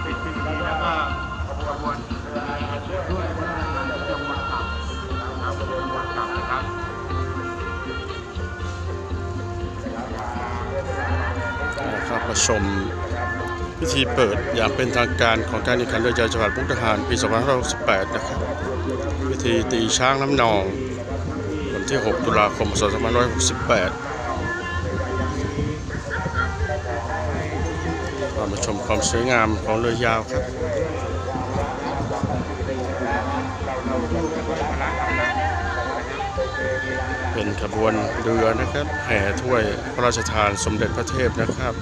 ปิดพิธีแล้วก็ขบวนด้วยจังหวัดต่างนะครับจังหวัดต่างนะครับเข้ามาชมพิธีเปิดอย่างเป็นทางการของการแข่งขันเรือยาวจังหวัดมุกดาหารปี 2568 นะครับพิธีตีช้างน้ำนองวันที่ 6 ตุลาคม 2568มาชมความสวยงามของเรือยาวครับเป็นขบวนเรือนะครับแห่ถ้วยพระราชทานสมเด็จพระเทพนะครับ